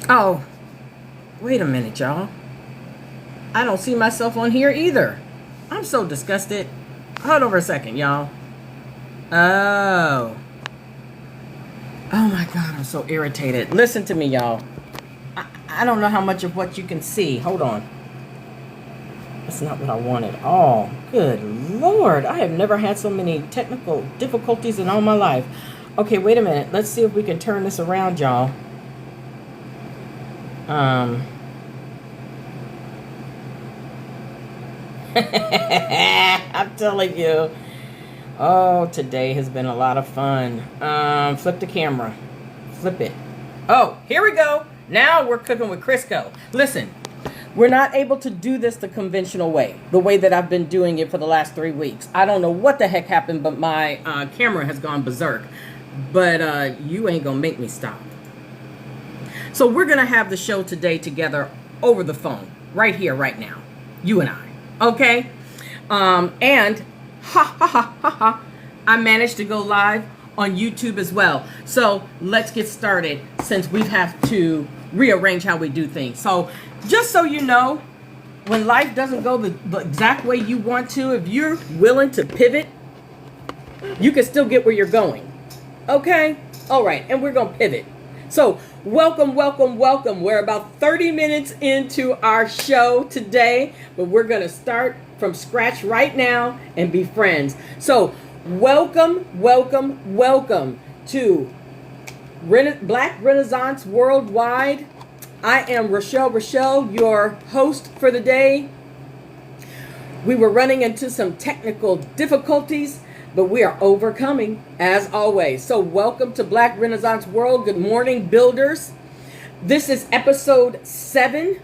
Oh, wait a minute, y'all. I don't see myself on here either. I'm so disgusted. Hold over a second, y'all. Oh. Oh my God, I'm so irritated. Listen to me, y'all. I don't know how much of what you can see. Hold on. That's not what I wanted. Oh, good Lord. I have never had so many technical difficulties in all my life. Okay, wait a minute. Let's see if we can turn this around, y'all. I'm telling you. Oh, today has been a lot of fun. Flip the camera. Flip it. Oh, here we go. Now we're cooking with Crisco. Listen, we're not able to do this the conventional way, the way that I've been doing it for the last 3 weeks. I don't know what the heck happened, but my camera has gone berserk. But you ain't gonna make me stop. So we're gonna have the show today together over the phone, right here, right now. You and I, okay? And I managed to go live on YouTube as well. So let's get started since we have to rearrange how we do things. So just so you know, when life doesn't go the exact way you want to, if you're willing to pivot, you can still get where you're going. Okay? All right. And we're going to pivot. So welcome, welcome, welcome. We're about 30 minutes into our show today, but we're going to start from scratch right now and be friends. So welcome, welcome, welcome to Black Renaissance Worldwide. I am Rochelle, your host for the day. We were running into some technical difficulties, but we are overcoming as always. So welcome to Black Renaissance World. Good morning, builders. This is episode 7.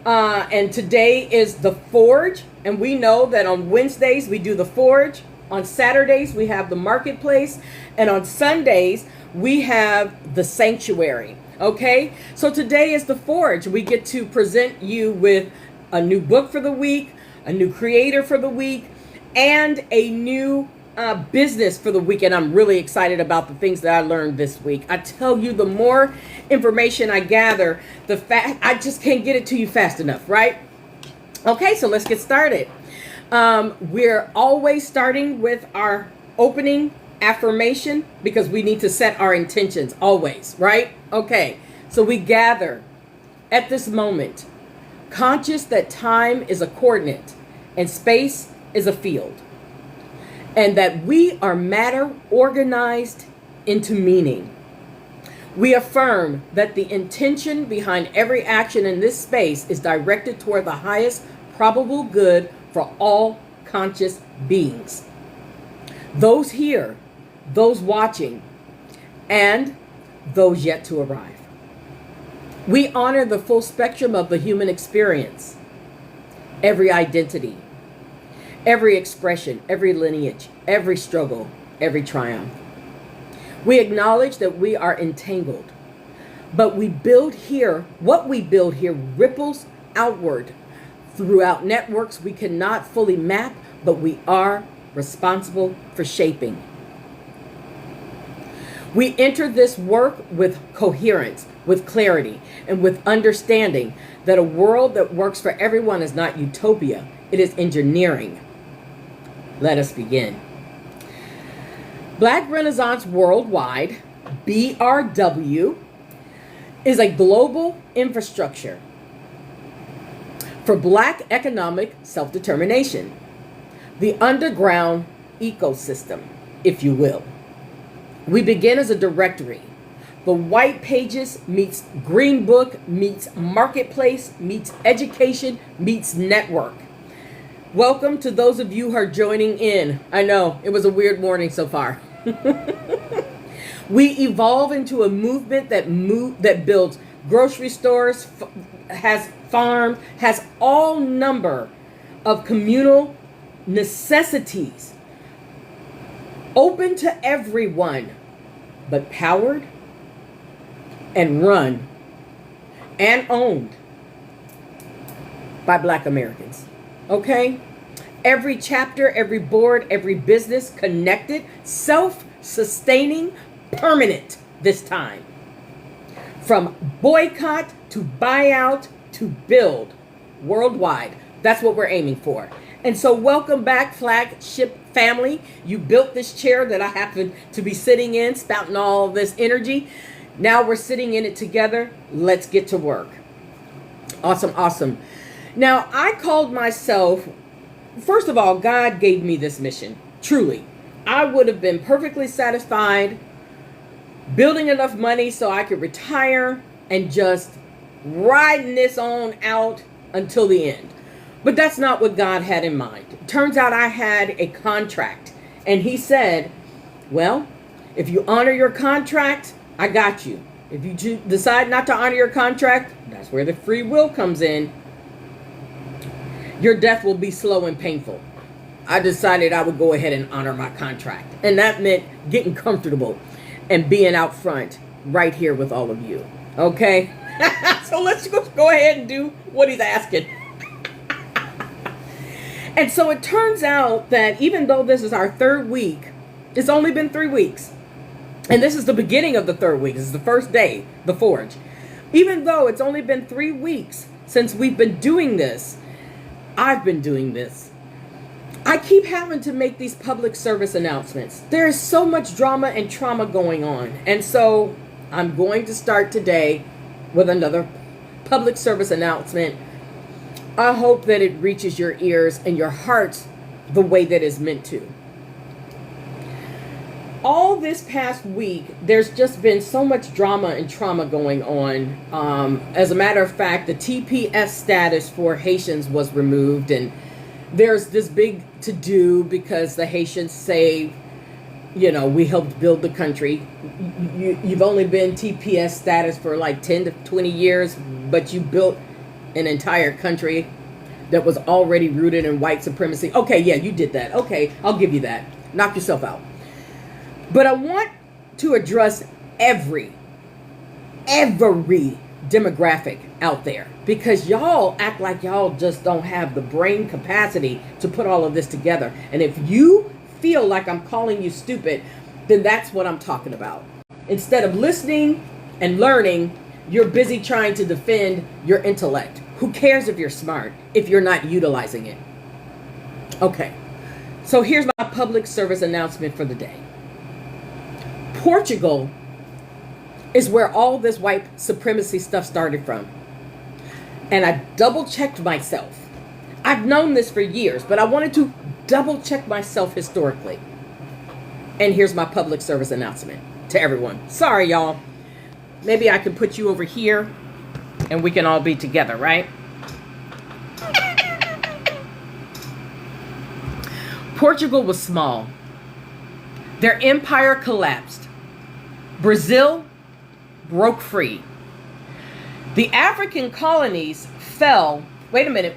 And today is the Forge. And we know that on Wednesdays we do the Forge. On Saturdays we have the Marketplace. And on Sundays we have the Sanctuary. Okay? So today is the Forge. We get to present you with a new book for the week, a new creator for the week, and a new business for the week. And I'm really excited about the things that I learned this week. I tell you, the more information I gather, I just can't get it to you fast enough, right? Okay, so let's get started. We're always starting with our opening affirmation because we need to set our intentions always, right? Okay, so we gather at this moment, conscious that time is a coordinate and space is a field, and that we are matter organized into meaning. We affirm that the intention behind every action in this space is directed toward the highest probable good for all conscious beings. Those here, those watching, and those yet to arrive. We honor the full spectrum of the human experience, every identity, every expression, every lineage, every struggle, every triumph. We acknowledge that we are entangled, but what we build here ripples outward throughout networks we cannot fully map, but we are responsible for shaping. We enter this work with coherence, with clarity, and with understanding that a world that works for everyone is not utopia, it is engineering. Let us begin. Black Renaissance Worldwide, BRW, is a global infrastructure for Black economic self-determination, the underground ecosystem, if you will. We begin as a directory. The white pages meets green book meets marketplace meets education meets network. Welcome to those of you who are joining in. I know, it was a weird morning so far. We evolve into a movement that builds grocery stores, has farms, has all number of communal necessities open to everyone, but powered and run and owned by Black Americans. Okay? Every chapter, every board, every business connected, self-sustaining, permanent this time. From boycott to buyout to build worldwide. That's what we're aiming for. And so welcome back, flagship family. You built this chair that I happen to be sitting in, spouting all this energy. Now we're sitting in it together. Let's get to work. Awesome, awesome. Now, I called myself, first of all, God gave me this mission. Truly. I would have been perfectly satisfied building enough money so I could retire and just riding this on out until the end. But that's not what God had in mind. Turns out I had a contract. And he said, well, if you honor your contract, I got you. If you decide not to honor your contract, that's where the free will comes in. Your death will be slow and painful. I decided I would go ahead and honor my contract. And that meant getting comfortable and being out front right here with all of you. Okay? So let's go ahead and do what he's asking. And so it turns out that even though this is our third week, it's only been 3 weeks. And this is the beginning of the third week. This is the first day, the Forge. Even though it's only been 3 weeks since we've been doing this, I've been doing this. I keep having to make these public service announcements. There is so much drama and trauma going on. And so I'm going to start today with another public service announcement. I hope that it reaches your ears and your hearts the way that it's meant to. All this past week, there's just been so much drama and trauma going on. As a matter of fact, the TPS status for Haitians was removed, and there's this big to-do because the Haitians say, you know, we helped build the country. You've only been TPS status for like 10 to 20 years, but you built an entire country that was already rooted in white supremacy. Okay, yeah, you did that. Okay, I'll give you that. Knock yourself out. But I want to address every demographic out there, because y'all act like y'all just don't have the brain capacity to put all of this together. And if you feel like I'm calling you stupid, then that's what I'm talking about. Instead of listening and learning, you're busy trying to defend your intellect. Who cares if you're smart if you're not utilizing it? Okay, so here's my public service announcement for the day. Portugal is where all this white supremacy stuff started from. And I double checked myself. I've known this for years, but I wanted to double check myself historically. And here's my public service announcement to everyone. Sorry, y'all. Maybe I can put you over here and we can all be together, right? Portugal was small. Their empire collapsed. Brazil broke free. The African colonies fell. Wait a minute.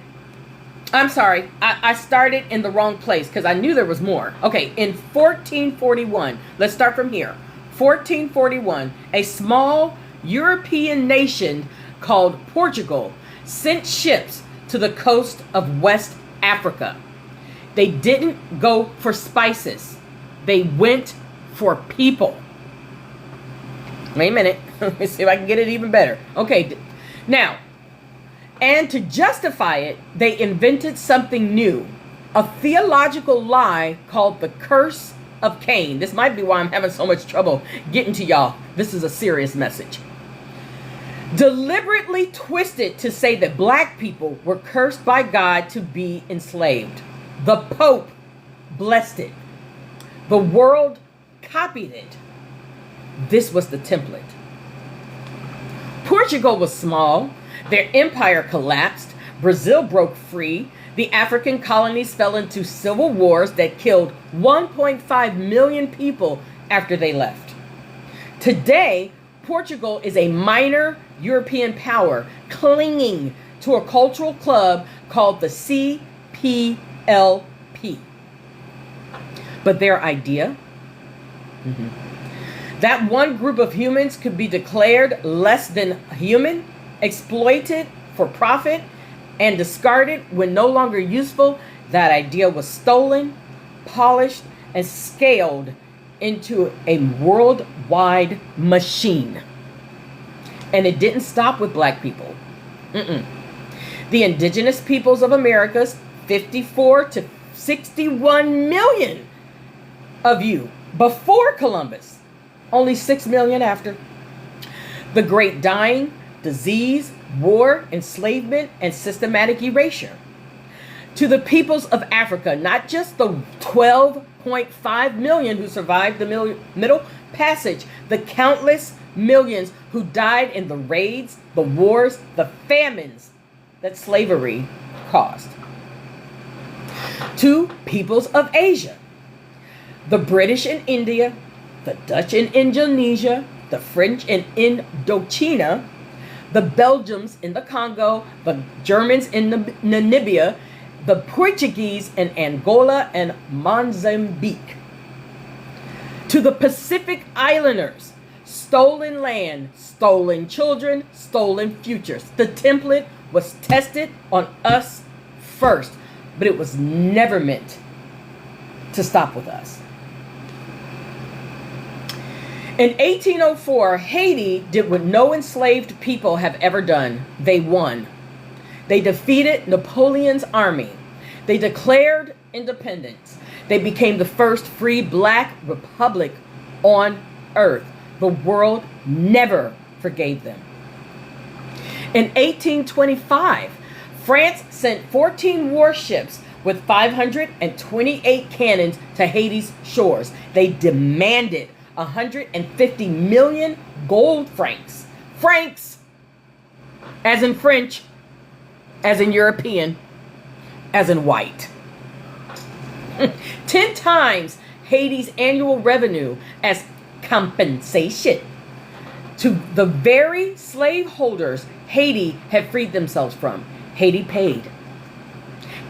I'm sorry. I started in the wrong place because I knew there was more. Okay, in 1441, let's start from here. 1441, a small European nation called Portugal sent ships to the coast of West Africa. They didn't go for spices. They went for people. Wait a minute. Let me see if I can get it even better. Okay, now, and to justify it, they invented something new, a theological lie called the curse of Cain. This might be why I'm having so much trouble getting to y'all. This is a serious message. Deliberately twisted to say that black people were cursed by God to be enslaved. The Pope blessed it. The world copied it. This was the template. Portugal was small. Their empire collapsed. Brazil broke free. The African colonies fell into civil wars that killed 1.5 million people after they left. Today, Portugal is a minor European power clinging to a cultural club called the CPLP. But their idea, that one group of humans could be declared less than human, exploited for profit, and discarded when no longer useful, that idea was stolen, polished, and scaled into a worldwide machine. And it didn't stop with black people. The indigenous peoples of America's 54 to 61 million of you before Columbus, only 6 million after. The great dying, disease, war, enslavement, and systematic erasure. To the peoples of Africa, not just the 12.5 million who survived the Middle Passage, the countless millions who died in the raids, the wars, the famines that slavery caused. To peoples of Asia, the British in India, the Dutch in Indonesia, the French in Indochina, the Belgians in the Congo, the Germans in Namibia, the Portuguese in Angola and Mozambique. To the Pacific Islanders, stolen land, stolen children, stolen futures. The template was tested on us first, but it was never meant to stop with us. In 1804, Haiti did what no enslaved people have ever done. They won. They defeated Napoleon's army. They declared independence. They became the first free black republic on earth. The world never forgave them. In 1825, France sent 14 warships with 528 cannons to Haiti's shores. They demanded 150 million gold francs. Francs, as in French, as in European, as in white. 10 times Haiti's annual revenue as compensation to the very slaveholders Haiti had freed themselves from. Haiti paid.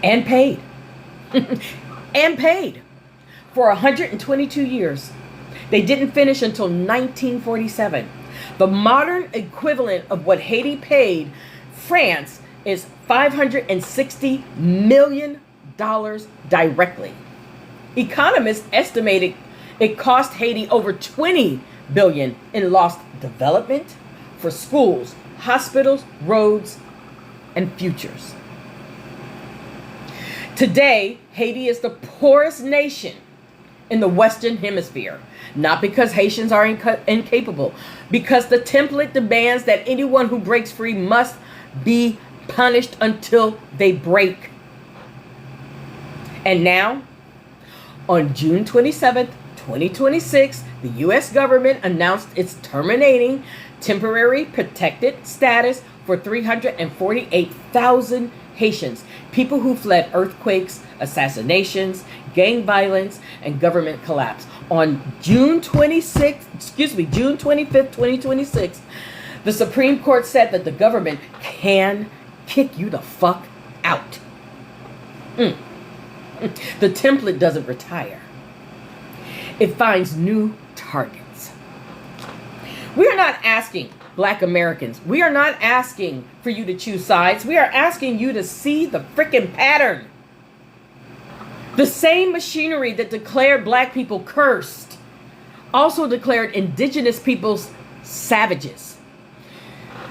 And paid. And paid. For 122 years. They didn't finish until 1947. The modern equivalent of what Haiti paid France is $560 million directly. Economists estimated it cost Haiti over $20 billion in lost development for schools, hospitals, roads, and futures. Today, Haiti is the poorest nation in the Western Hemisphere. Not because Haitians are incapable, because the template demands that anyone who breaks free must be punished until they break. And now, on June 27th, 2026, the U.S. government announced it's terminating temporary protected status for 348,000 Haitians, people who fled earthquakes, assassinations, gang violence, and government collapse. On June 25th, 2026, the Supreme Court said that the government can kick you the fuck out. The template doesn't retire. It finds new targets. We are not asking Black Americans. We are not asking for you to choose sides. We are asking you to see the freaking pattern. The same machinery that declared Black people cursed also declared indigenous peoples savages.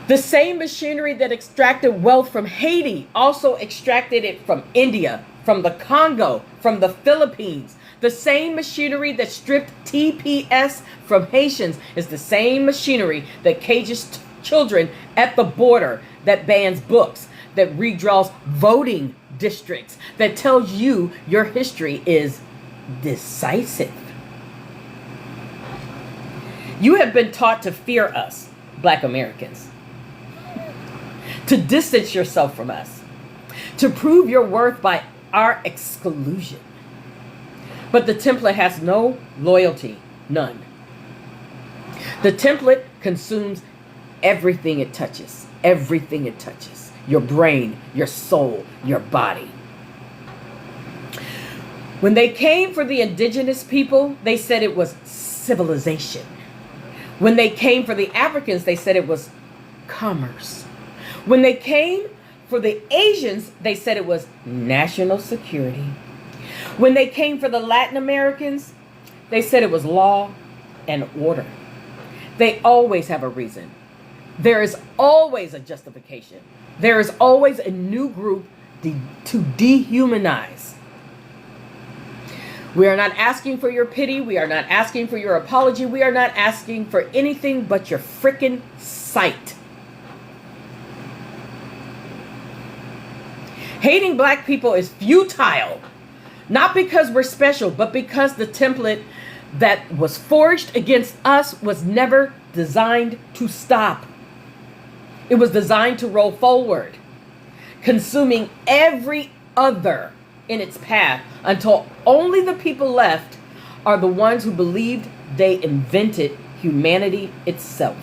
The same machinery that extracted wealth from Haiti also extracted it from India, from the Congo, from the Philippines. The same machinery that stripped TPS from Haitians is the same machinery that cages children at the border, that bans books, that redraws voting districts, that tells you your history is decisive. You have been taught to fear us, Black Americans, to distance yourself from us, to prove your worth by our exclusion. But the template has no loyalty, none. The template consumes everything it touches, everything it touches. Your brain, your soul, your body. When they came for the indigenous people, they said it was civilization. When they came for the Africans, they said it was commerce. When they came for the Asians, they said it was national security. When they came for the Latin Americans, they said it was law and order. They always have a reason. There is always a justification. There is always a new group to dehumanize. We are not asking for your pity. We are not asking for your apology. We are not asking for anything but your freaking sight. Hating black people is futile. Not because we're special, but because the template that was forged against us was never designed to stop. It was designed to roll forward, consuming every other in its path until only the people left are the ones who believed they invented humanity itself.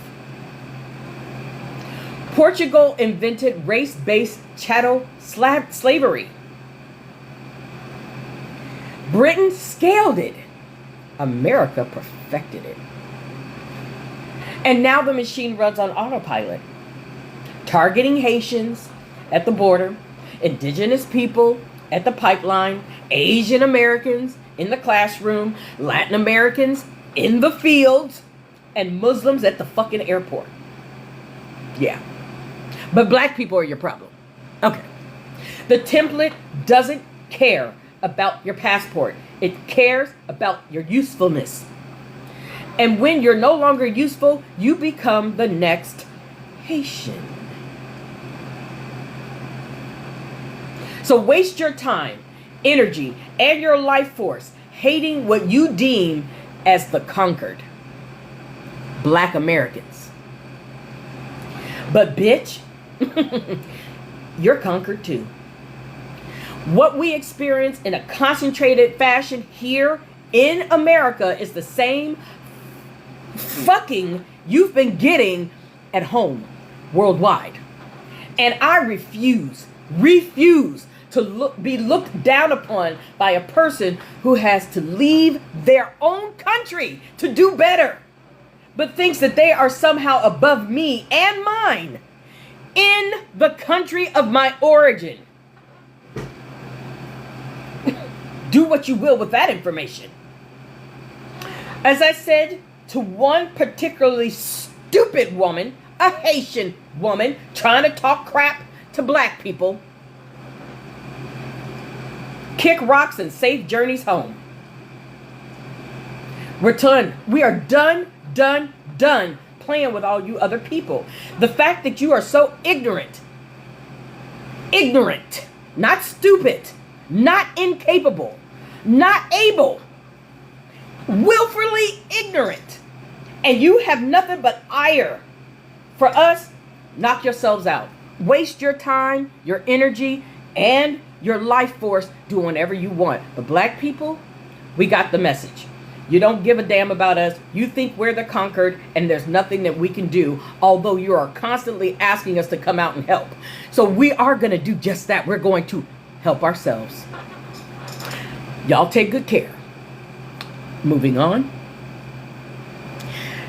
Portugal invented race-based chattel slavery. Britain scaled it. America perfected it. And now the machine runs on autopilot, targeting Haitians at the border, indigenous people at the pipeline, Asian Americans in the classroom, Latin Americans in the fields, and Muslims at the fucking airport. Yeah. But black people are your problem. Okay. The template doesn't care about your passport. It cares about your usefulness. And when you're no longer useful, you become the next Haitian. So waste your time, energy, and your life force hating what you deem as the conquered. Black Americans. But bitch, you're conquered too. What we experience in a concentrated fashion here in America is the same fucking you've been getting at home worldwide. And I refuse to be looked down upon by a person who has to leave their own country to do better, but thinks that they are somehow above me and mine in the country of my origin. Do what you will with that information. As I said to one particularly stupid woman, a Haitian woman trying to talk crap to black people, kick rocks and safe journeys home. We're done. We are done playing with all you other people. The fact that you are so ignorant, not stupid, not incapable, not able, willfully ignorant, and you have nothing but ire for us, knock yourselves out. Waste your time, your energy, and your life force doing whatever you want. But black people, we got the message. You don't give a damn about us. You think we're the conquered and there's nothing that we can do, although you are constantly asking us to come out and help. So we are going to do just that. We're going to help ourselves. Y'all take good care. Moving on.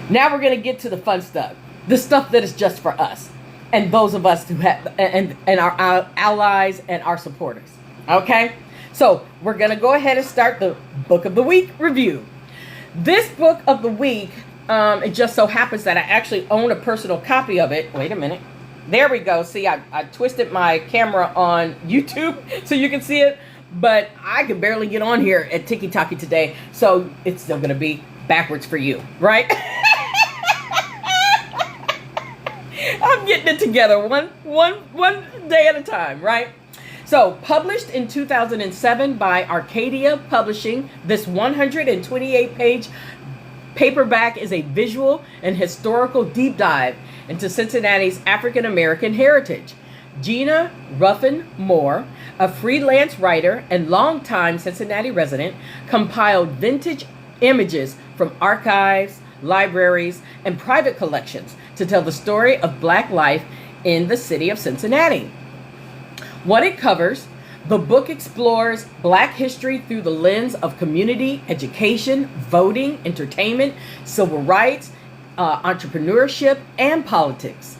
Now we're going to get to the fun stuff. The stuff that is just for us and those of us who have and our allies and our supporters. Okay? So we're going to go ahead and start the Book of the Week review. This Book of the Week, it just so happens that I actually own a personal copy of it. Wait a minute. There we go. See, I twisted my camera on YouTube so you can see it, but I can barely get on here at TikTok today, so it's still going to be backwards for you, right? I'm getting it together one day at a time, right? So, published in 2007 by Arcadia Publishing, this 128-page paperback is a visual and historical deep dive into Cincinnati's African American heritage. Gina Ruffin Moore, a freelance writer and longtime Cincinnati resident, compiled vintage images from archives, libraries, and private collections to tell the story of Black life in the city of Cincinnati. What it covers, the book explores Black history through the lens of community, education, voting, entertainment, civil rights, entrepreneurship, and politics.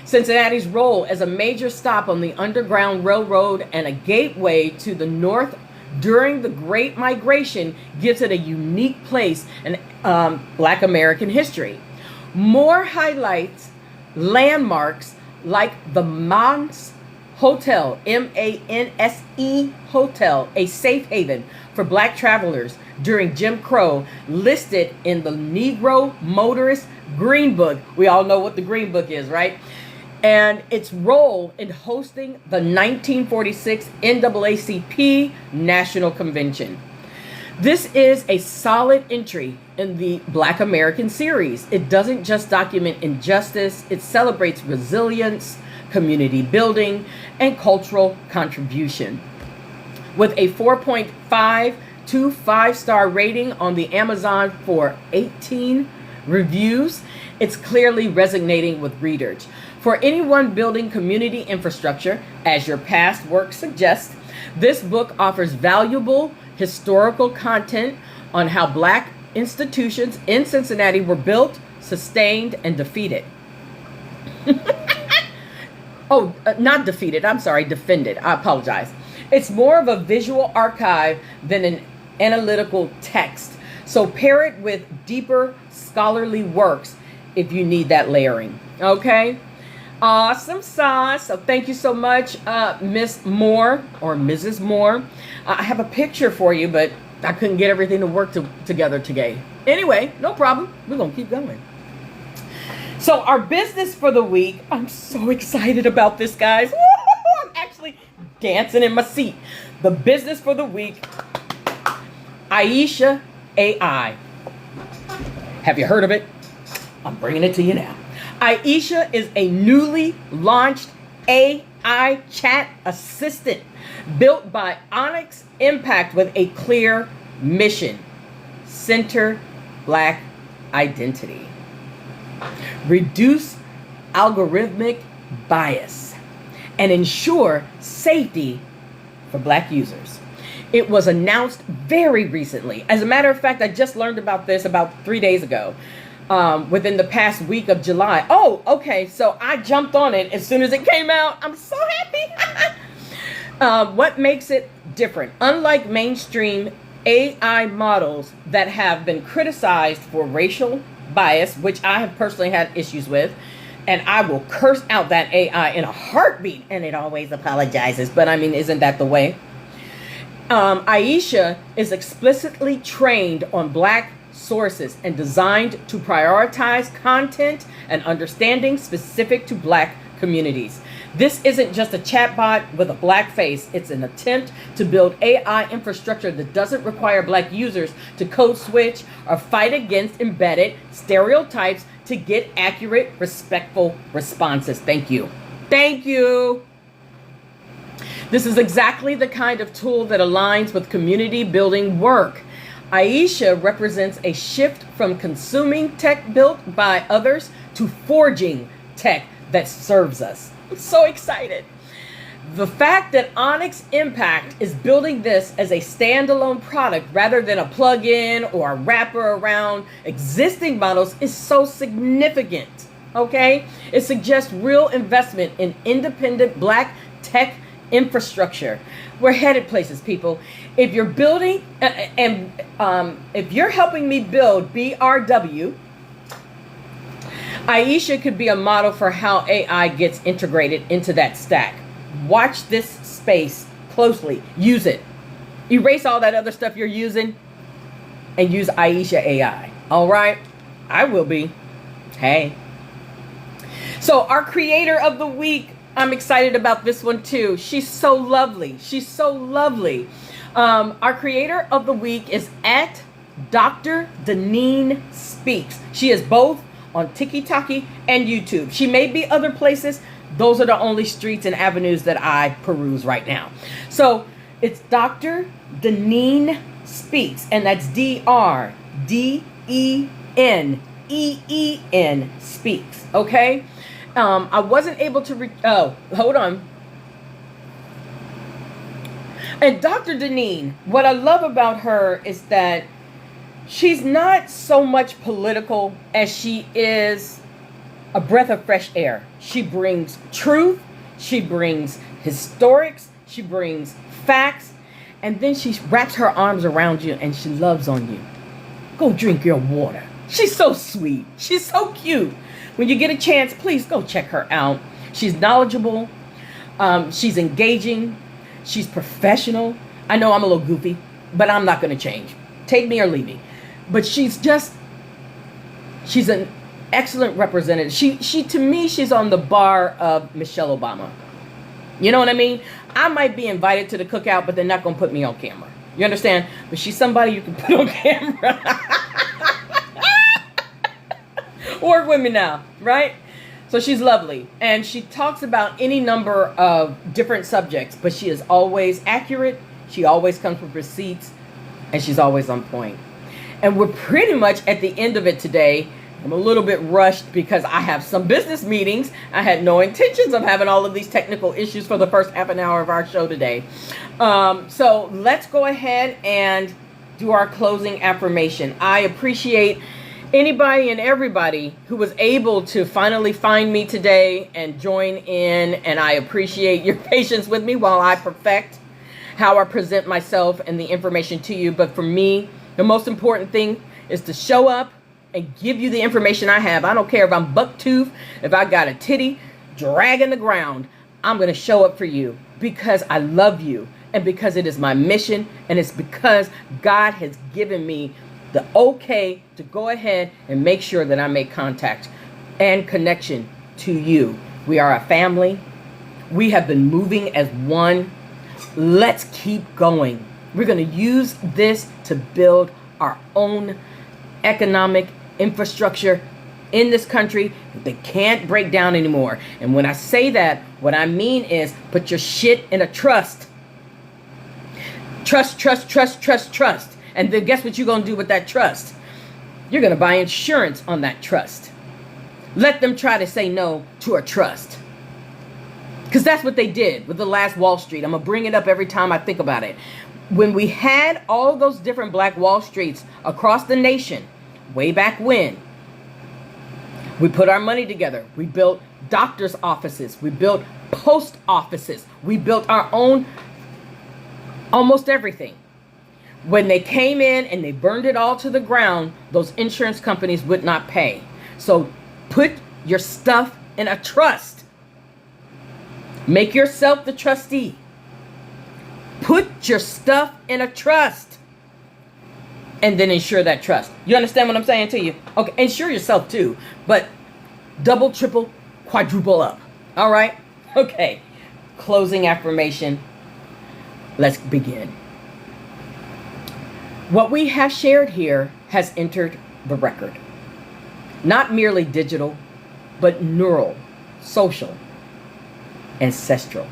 Cincinnati's role as a major stop on the Underground Railroad and a gateway to the North during the Great Migration gives it a unique place in Black American history. Moore highlights landmarks like the Manse Hotel, Manse Hotel, a safe haven for Black travelers during Jim Crow, listed in the Negro Motorist Green Book. We all know what the Green Book is, right? And its role in hosting the 1946 NAACP National Convention. This is a solid entry in the Black American series. It doesn't just document injustice, it celebrates resilience, community building, and cultural contribution. With a 4.5 to 5-star rating on the Amazon for 18 reviews, it's clearly resonating with readers. For anyone building community infrastructure, as your past work suggests, this book offers valuable historical content on how Black institutions in Cincinnati were built, sustained, and defeated. Not defeated, I'm sorry, defended. I apologize. It's more of a visual archive than an analytical text. So pair it with deeper scholarly works if you need that layering. Okay? Awesome sauce. So thank you so much, Miss Moore or Mrs. Moore. I have a picture for you, but I couldn't get everything to work together today. Anyway, no problem. We're going to keep going. So our business for the week, I'm so excited about this, guys. I'm actually dancing in my seat. The business for the week, Aisha AI. Have you heard of it? I'm bringing it to you now. Aisha is a newly launched AI chat assistant built by Onyx Impact with a clear mission: center Black identity, reduce algorithmic bias, and ensure safety for Black users. It was announced very recently. As a matter of fact, I just learned about this about 3 days ago. Within the past week of July. Oh, okay. So I jumped on it as soon as it came out. I'm so happy. What makes it different? Unlike mainstream AI models that have been criticized for racial bias, which I have personally had issues with, and I will curse out that AI in a heartbeat, and it always apologizes. But I mean, isn't that the way? Aisha is explicitly trained on Black sources and designed to prioritize content and understanding specific to Black communities. This isn't just a chatbot with a Black face. It's an attempt to build AI infrastructure that doesn't require Black users to code switch or fight against embedded stereotypes to get accurate, respectful responses. Thank you. Thank you. This is exactly the kind of tool that aligns with community building work. Aisha represents a shift from consuming tech built by others to forging tech that serves us. I'm so excited. The fact that Onyx Impact is building this as a standalone product rather than a plug-in or a wrapper around existing models is so significant. Okay? It suggests real investment in independent Black tech infrastructure. We're headed places, people. If you're building if you're helping me build BRW, Aisha could be a model for how AI gets integrated into that stack. Watch this space closely. Use it. Erase all that other stuff you're using and use Aisha AI. All right? I will be. Hey. So our creator of the week, I'm excited about this one too. She's so lovely. She's so lovely. Our creator of the week is at Dr. Deneen Speaks. She is both on TikTok and YouTube. She may be other places. Those are the only streets and avenues that I peruse right now. So it's Dr. Deneen Speaks, and that's DRDENEEN Speaks. Okay. I wasn't able to hold on. And Dr. Deneen, what I love about her is that she's not so much political as she is a breath of fresh air. She brings truth, she brings historics, she brings facts, and then she wraps her arms around you and she loves on you. Go drink your water. She's so sweet. She's so cute. When you get a chance, please go check her out. She's knowledgeable. She's engaging. She's professional. I know I'm a little goofy, but I'm not going to change. Take me or leave me. But she's an excellent representative. She to me, she's on the bar of Michelle Obama. You know what I mean? I might be invited to the cookout, but they're not going to put me on camera. You understand? But she's somebody you can put on camera. Work with me now, right? So she's lovely. And she talks about any number of different subjects, but she is always accurate. She always comes with receipts, and she's always on point. And we're pretty much at the end of it today. I'm a little bit rushed because I have some business meetings. I had no intentions of having all of these technical issues for the first half an hour of our show today. So let's go ahead and do our closing affirmation. I appreciate anybody and everybody who was able to finally find me today and join in. And I appreciate your patience with me while I perfect how I present myself and the information to you. But for me, the most important thing is to show up and give you the information I have. I don't care if I'm buck-toothed, if I got a titty dragging the ground. I'm going to show up for you because I love you and because it is my mission, and it's because God has given me the okay to go ahead and make sure that I make contact and connection to you. We are a family. We have been moving as one. Let's keep going. We're going to use this to build our own economic infrastructure in this country that they can't break down anymore. And when I say that, what I mean is put your shit in a trust. Trust, trust, trust, trust, trust. And then guess what you're going to do with that trust? You're going to buy insurance on that trust. Let them try to say no to a trust. Because that's what they did with the last Wall Street. I'm going to bring it up every time I think about it. When we had all those different black Wall Streets across the nation, way back when, we put our money together. We built doctor's offices. We built post offices. We built our own, almost everything. When they came in and they burned it all to the ground, those insurance companies would not pay. So put your stuff in a trust. Make yourself the trustee. Put your stuff in a trust. And then insure that trust. You understand what I'm saying to you? Okay, insure yourself too. But double, triple, quadruple up. All right? Okay. Closing affirmation. Let's begin. What we have shared here has entered the record. Not merely digital, but neural, social, ancestral.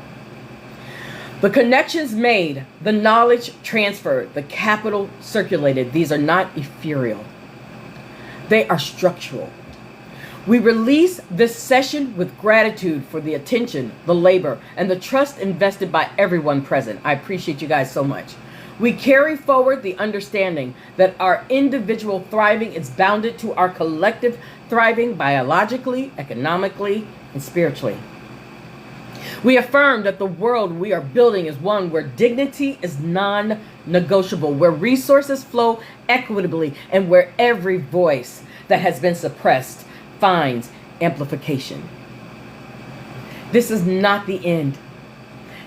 The connections made, the knowledge transferred, the capital circulated, these are not ethereal. They are structural. We release this session with gratitude for the attention, the labor, and the trust invested by everyone present. I appreciate you guys so much. We carry forward the understanding that our individual thriving is bounded to our collective thriving biologically, economically, and spiritually. We affirm that the world we are building is one where dignity is non-negotiable, where resources flow equitably, and where every voice that has been suppressed finds amplification. This is not the end.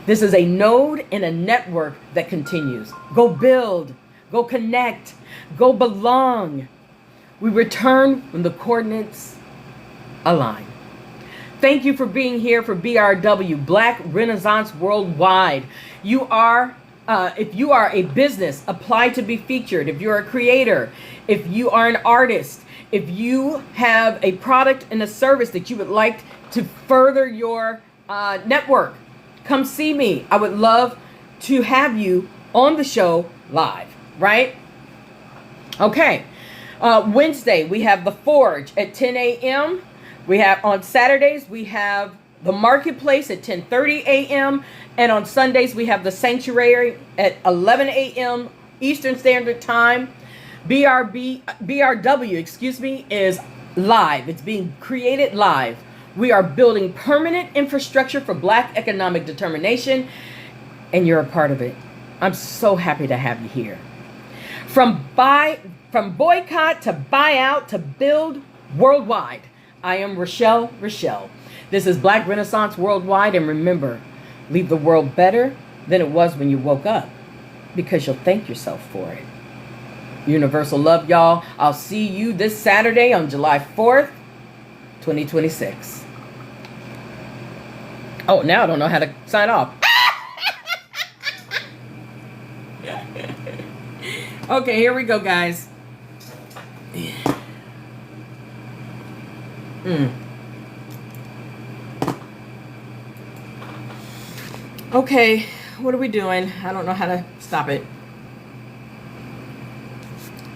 This is a node in a network that continues. Go build, go connect, go belong. We return when the coordinates align. Thank you for being here for BRW, Black Renaissance Worldwide. You are, if you are a business, apply to be featured. If you're a creator, if you are an artist, if you have a product and a service that you would like to further your network, come see me. I would love to have you on the show live, right? Okay. Wednesday, we have The Forge at 10 a.m. We have on Saturdays, we have the Marketplace at 10:30 a.m. And on Sundays, we have the Sanctuary at 11 a.m. Eastern Standard Time. BRW, is live. It's being created live. We are building permanent infrastructure for Black economic determination, and you're a part of it. I'm so happy to have you here. From boycott to buyout to build worldwide. I am Rochelle. This is Black Renaissance Worldwide. And remember, leave the world better than it was when you woke up, because you'll thank yourself for it. Universal love, y'all. I'll see you this Saturday on July 4th, 2026. Oh, now I don't know how to sign off. Okay, here we go, guys. Okay, what are we doing? I don't know how to stop it.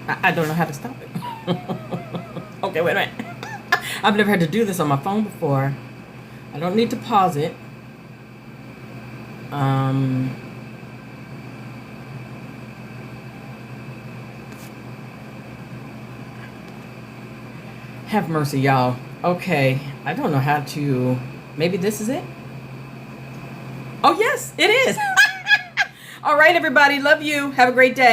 I don't know how to stop it. Okay, wait a minute. I've never had to do this on my phone before. I don't need to pause it. Have mercy, y'all. Okay, I don't know how to... Maybe this is it? Oh, yes, it is. All right, everybody. Love you. Have a great day.